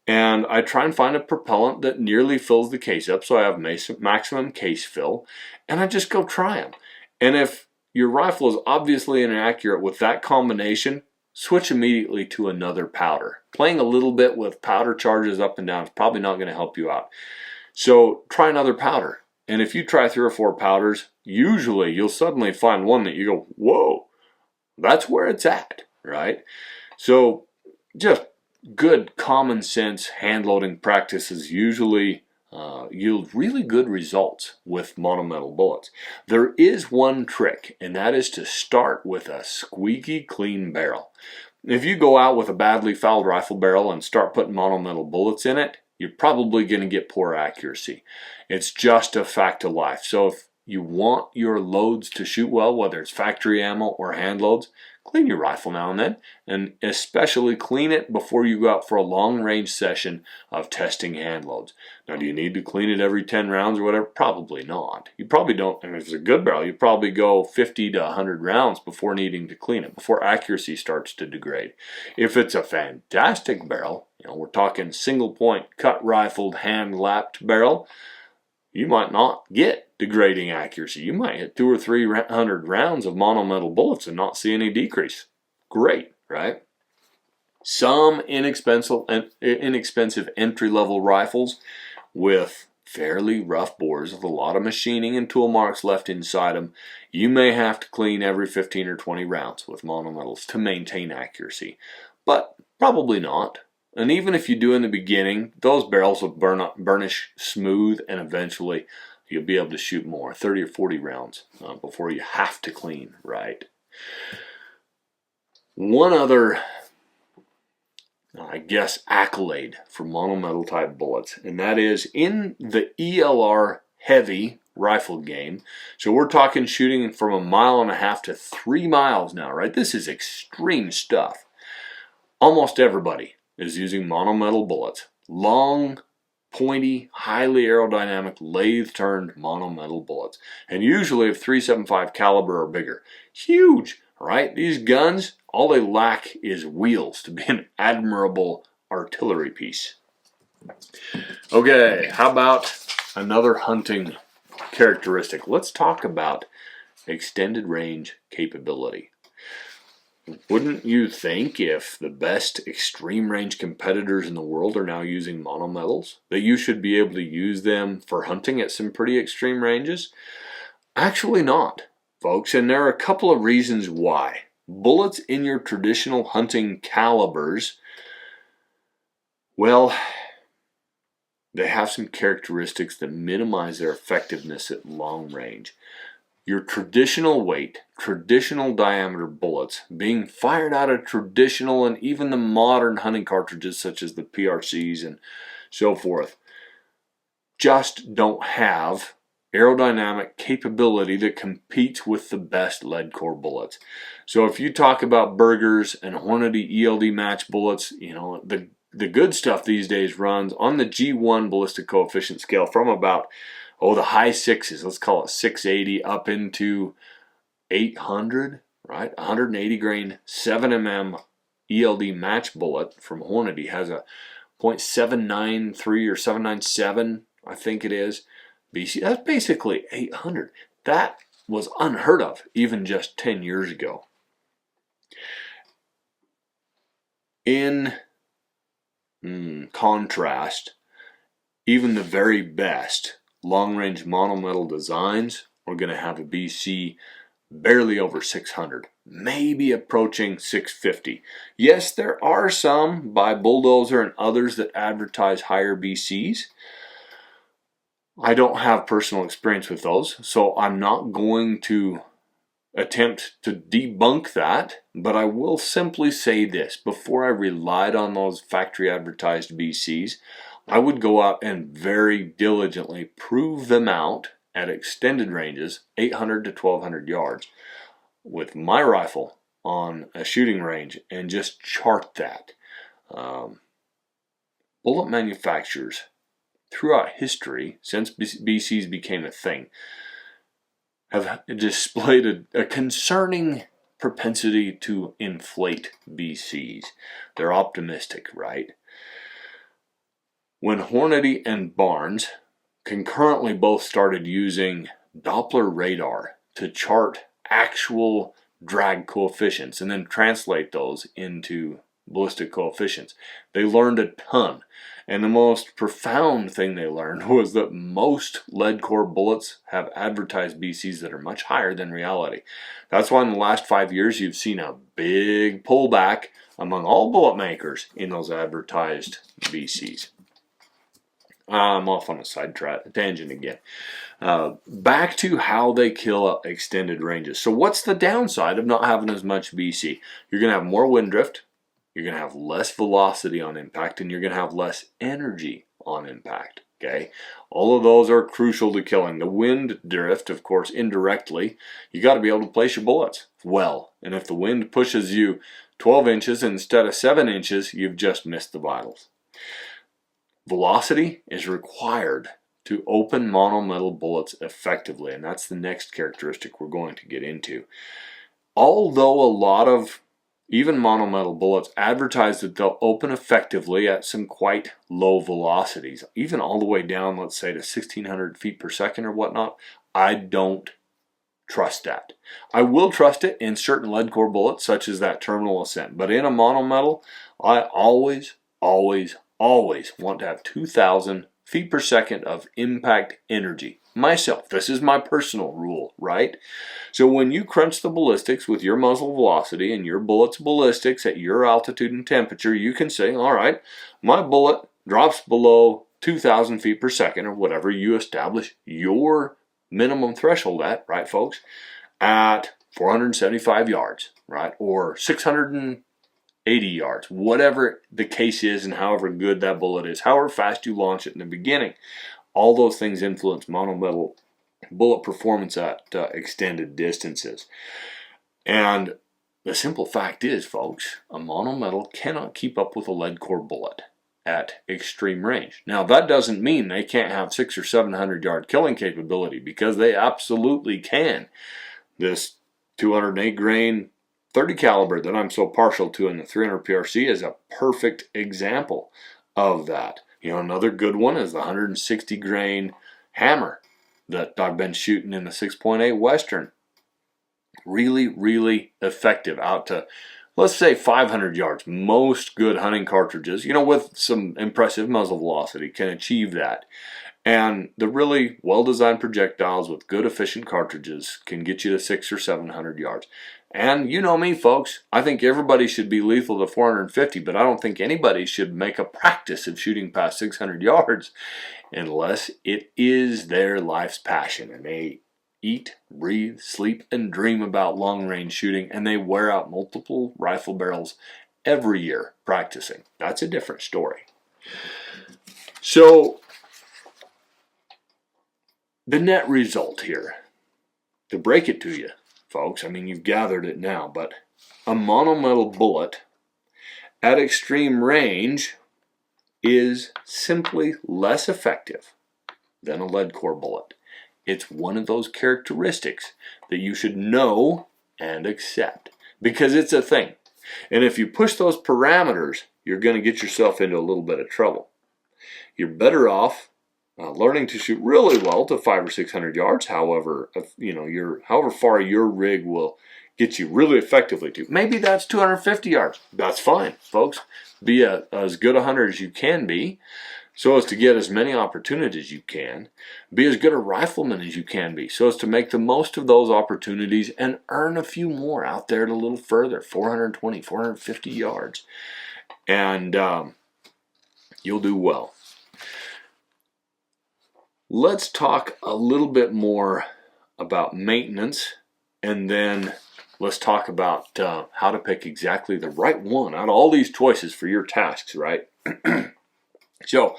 Speaker 1: And I try and find a propellant that nearly fills the case up, so I have maximum case fill, and I just go try them. And if your rifle is obviously inaccurate with that combination, switch immediately to another powder. Playing a little bit with powder charges up and down is probably not going to help you out. So try another powder. And if you try 3 or 4 powders, usually you'll suddenly find one that you go, whoa, that's where it's at, right? So just good common sense hand loading practices usually yield really good results with monometal bullets. There is one trick, and that is to start with a squeaky clean barrel. If you go out with a badly fouled rifle barrel and start putting monometal bullets in it, you're probably going to get poor accuracy. It's just a fact of life. So if you want your loads to shoot well, whether it's factory ammo or hand loads, clean your rifle now and then, and especially clean it before you go out for a long range session of testing hand loads. Now, do you need to clean it every 10 rounds or whatever? Probably not. You probably don't, and if it's a good barrel, you probably go 50 to 100 rounds before needing to clean it, before accuracy starts to degrade. If it's a fantastic barrel, we're talking single point, cut rifled, hand lapped barrel, you might not get degrading accuracy. You might hit 200 or 300 rounds of monometal bullets and not see any decrease. Great, right? Some inexpensive entry-level rifles with fairly rough bores with a lot of machining and tool marks left inside them, you may have to clean every 15 or 20 rounds with monometals to maintain accuracy, but probably not. And even if you do in the beginning, those barrels will burnish smooth, and eventually you'll be able to shoot more, 30 or 40 rounds before you have to clean, right? One other, accolade for monometal type bullets, and that is in the ELR heavy rifle game. So we're talking shooting from 1.5 miles to 3 miles now, right? This is extreme stuff. Almost everybody is using monometal bullets. Long, pointy, highly aerodynamic, lathe-turned monometal bullets. And usually of .375 caliber or bigger. Huge, right? These guns, all they lack is wheels to be an admirable artillery piece. Okay, how about another hunting characteristic? Let's talk about extended range capability. wouldn't you think if the best extreme range competitors in the world are now using monometals, that you should be able to use them for hunting at some pretty extreme ranges? Actually not, folks, and there are a couple of reasons why. Bullets in your traditional hunting calibers, well, they have some characteristics that minimize their effectiveness at long range. Your traditional weight, traditional diameter bullets being fired out of traditional and even the modern hunting cartridges such as the PRCs and so forth just don't have aerodynamic capability that competes with the best lead core bullets. So if you talk about Berger's and Hornady ELD match bullets, you know, the good stuff these days runs on the G1 ballistic coefficient scale from about the high sixes, let's call it 680 up into 800, right? 180 grain 7mm ELD match bullet from Hornady has a .793 or 797, I think it is, BC. That's basically 800. That was unheard of even just 10 years ago. In contrast, even the very best long-range monometal designs are going to have a BC barely over 600, maybe approaching 650. Yes, there are some by Bulldozer and others that advertise higher BCs. I don't have personal experience with those, so I'm not going to attempt to debunk that, but I will simply say this: before I relied on those factory advertised BCs, I would go out and very diligently prove them out at extended ranges, 800 to 1200 yards, with my rifle on a shooting range and just chart that. Bullet manufacturers throughout history, since BCs became a thing, have displayed a concerning propensity to inflate BCs. They're optimistic, right? When Hornady and Barnes concurrently both started using Doppler radar to chart actual drag coefficients and then translate those into ballistic coefficients, they learned a ton. And the most profound thing they learned was that most lead core bullets have advertised BCs that are much higher than reality. That's why in the last 5 years you've seen a big pullback among all bullet makers in those advertised BCs. I'm off on a tangent again. Back to how they kill at extended ranges. So what's the downside of not having as much BC? You're going to have more wind drift. You're going to have less velocity on impact, and you're going to have less energy on impact. Okay, all of those are crucial to killing. The wind drift, of course, indirectly, you got to be able to place your bullets well. And if the wind pushes you 12 inches instead of 7 inches, you've just missed the vitals. Velocity is required to open monometal bullets effectively, and that's the next characteristic we're going to get into. Although a lot of even monometal bullets advertise that they'll open effectively at some quite low velocities, even all the way down, let's say, to 1600 feet per second or whatnot, I don't trust that. I will trust it in certain lead core bullets, such as that terminal ascent, but in a monometal, I always want to have 2000 feet per second of impact energy. Myself, this is my personal rule, right? So when you crunch the ballistics with your muzzle velocity and your bullet's ballistics at your altitude and temperature, you can say, all right, my bullet drops below 2000 feet per second, or whatever you establish your minimum threshold at, right, folks, at 475 yards, right, or 680 yards, whatever the case is, and however good that bullet is, however fast you launch it in the beginning. All those things influence monometal bullet performance at extended distances. And the simple fact is, folks, a monometal cannot keep up with a lead core bullet at extreme range. Now, that doesn't mean they can't have 600 or 700 yard killing capability, because they absolutely can. This 208 grain 30 caliber that I'm so partial to in the 300 PRC is a perfect example of that. You know, another good one is the 160 grain hammer that I've been shooting in the 6.8 Western. Really, really effective out to let's say 500 yards. Most good hunting cartridges, with some impressive muzzle velocity, can achieve that. And the really well-designed projectiles with good efficient cartridges can get you to 600 or 700 yards. And you know me, folks, I think everybody should be lethal to 450, but I don't think anybody should make a practice of shooting past 600 yards unless it is their life's passion and they eat, breathe, sleep, and dream about long-range shooting, and they wear out multiple rifle barrels every year practicing. That's a different story. So the net result here, to break it to you, folks, you've gathered it now, but a monometal bullet at extreme range is simply less effective than a lead core bullet. It's one of those characteristics that you should know and accept, because it's a thing. And if you push those parameters, you're going to get yourself into a little bit of trouble. You're better off learning to shoot really well to 500 or 600 yards. However, however far your rig will get you really effectively to. Maybe that's 250 yards. That's fine, folks. Be as good a hunter as you can be, so as to get as many opportunities as you can. Be as good a rifleman as you can be, so as to make the most of those opportunities and earn a few more out there a little further, 420, 450 yards. And you'll do well. Let's talk a little bit more about maintenance, and then let's talk about how to pick exactly the right one out of all these choices for your tasks, right? So,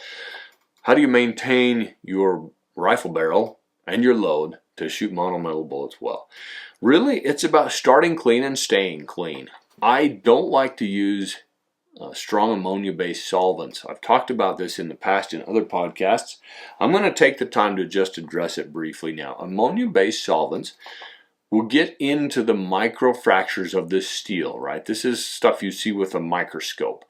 Speaker 1: how do you maintain your rifle barrel and your load to shoot monometal bullets well? Really, it's about starting clean and staying clean. I don't like to use strong ammonia-based solvents. I've talked about this in the past in other podcasts. I'm going to take the time to just address it briefly now. Ammonia-based solvents will get into the microfractures of this steel, right? This is stuff you see with a microscope.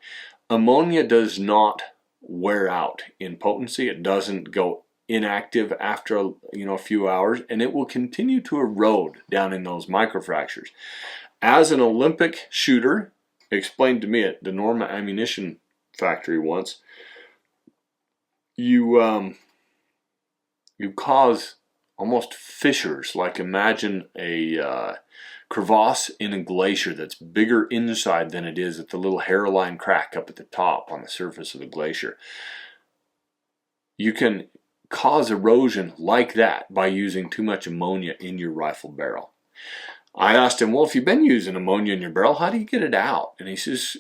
Speaker 1: Ammonia does not wear out in potency. It doesn't go inactive after a few hours, and it will continue to erode down in those microfractures. As an Olympic shooter explained to me at the Norma Ammunition Factory once, you cause almost fissures. Like, imagine a crevasse in a glacier that's bigger inside than it is at the little hairline crack up at the top on the surface of the glacier. You can cause erosion like that by using too much ammonia in your rifle barrel. I asked him, well, if you've been using ammonia in your barrel, how do you get it out? And he says,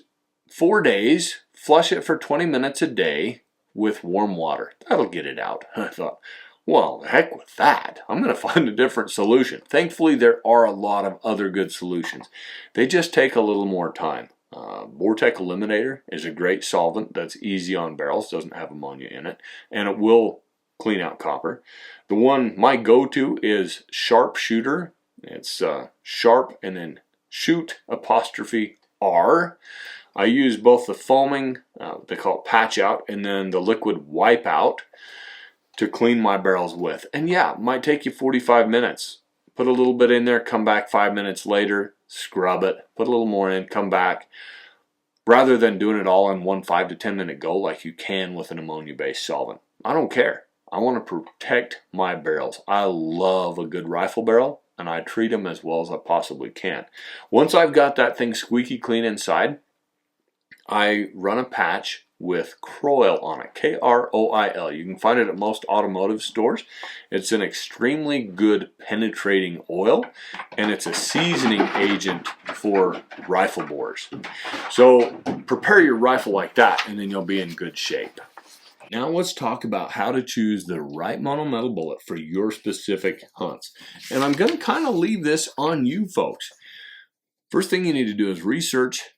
Speaker 1: 4 days, flush it for 20 minutes a day with warm water. That'll get it out. I thought, well, heck with that. I'm going to find a different solution. Thankfully, there are a lot of other good solutions. They just take a little more time. Vortex Eliminator is a great solvent that's easy on barrels, doesn't have ammonia in it, and it will clean out copper. The one, my go-to, is Sharpshooter. It's sharp and then shoot apostrophe R. I use both the foaming, they call it patch out, and then the liquid wipe out to clean my barrels with. And yeah, it might take you 45 minutes. Put a little bit in there, come back 5 minutes later, scrub it, put a little more in, come back. Rather than doing it all in one 5 to 10 minute go like you can with an ammonia-based solvent. I don't care. I want to protect my barrels. I love a good rifle barrel, and I treat them as well as I possibly can. Once I've got that thing squeaky clean inside, I run a patch with Kroil on it, K-R-O-I-L. You can find it at most automotive stores. It's an extremely good penetrating oil, and it's a seasoning agent for rifle bores. So prepare your rifle like that, and then you'll be in good shape. Now let's talk about how to choose the right monometal bullet for your specific hunts. And I'm going to kind of leave this on you folks. First thing you need to do is research,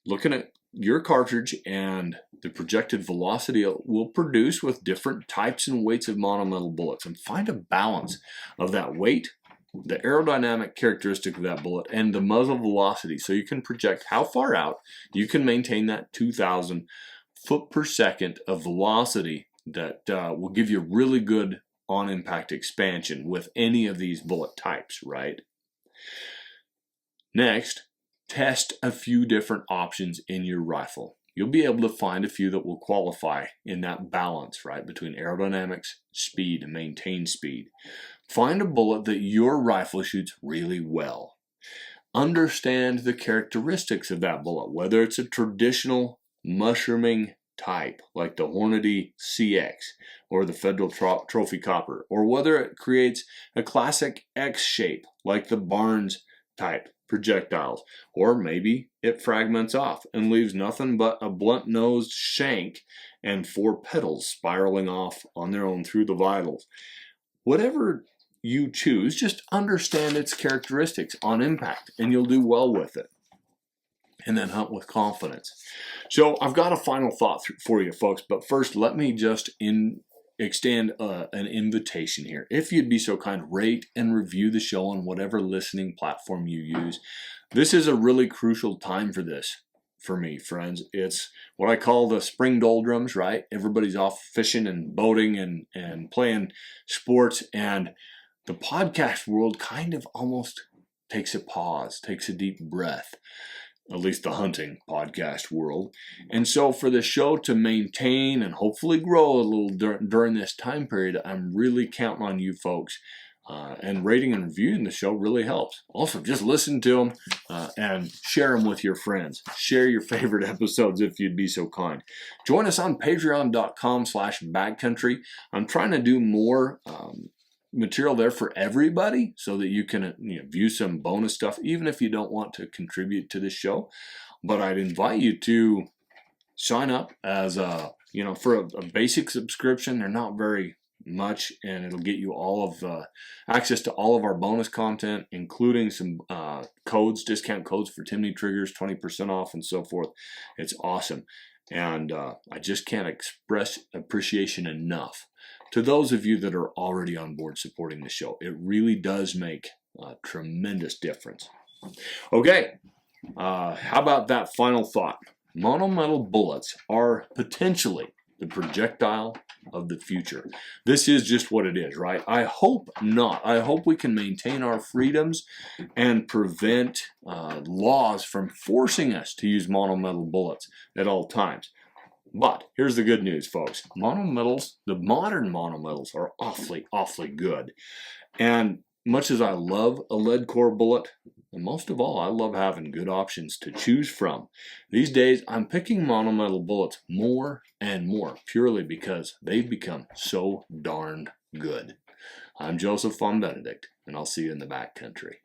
Speaker 1: looking at your cartridge and the projected velocity it will produce with different types and weights of monometal bullets, and find a balance of that weight, the aerodynamic characteristic of that bullet, and the muzzle velocity, so you can project how far out you can maintain that 2,000 foot per second of velocity that will give you really good on-impact expansion with any of these bullet types, right? Next, test a few different options in your rifle. You'll be able to find a few that will qualify in that balance, right, between aerodynamics, speed, and maintain speed. Find a bullet that your rifle shoots really well. Understand the characteristics of that bullet, whether it's a traditional mushrooming type like the Hornady CX or the Federal Trophy Copper, or whether it creates a classic X shape like the Barnes type projectiles, or maybe it fragments off and leaves nothing but a blunt-nosed shank and 4 petals spiraling off on their own through the vitals. Whatever you choose, just understand its characteristics on impact and you'll do well with it. And then hunt with confidence. So I've got a final thought for you folks, but first let me just extend an invitation here. If you'd be so kind, rate and review the show on whatever listening platform you use. This is a really crucial time for this, for me, friends. It's what I call the spring doldrums, right? Everybody's off fishing and boating and playing sports, and the podcast world kind of almost takes a pause, takes a deep breath. At least the hunting podcast world. And so for the show to maintain and hopefully grow a little during this time period, I'm really counting on you folks. And rating and reviewing the show really helps. Also, just listen to them and share them with your friends. Share your favorite episodes if you'd be so kind. Join us on patreon.com/backcountry. I'm trying to do more material there for everybody so that you can view some bonus stuff even if you don't want to contribute to the show. But I'd invite you to sign up as for a basic subscription. They're not very much, and it'll get you all of access to all of our bonus content, including some discount codes for Timney triggers, 20% off, and so forth. It's awesome. And I just can't express appreciation enough to those of you that are already on board supporting the show. It really does make a tremendous difference. Okay, how about that final thought? Monometal bullets are potentially the projectile of the future. This is just what it is, right? I hope not. I hope we can maintain our freedoms and prevent laws from forcing us to use monometal bullets at all times. But here's the good news, folks. Monometals, the modern monometals, are awfully, awfully good. And much as I love a lead core bullet, and most of all, I love having good options to choose from. These days, I'm picking monometal bullets more and more, purely because they've become so darned good. I'm Joseph von Benedict, and I'll see you in the backcountry.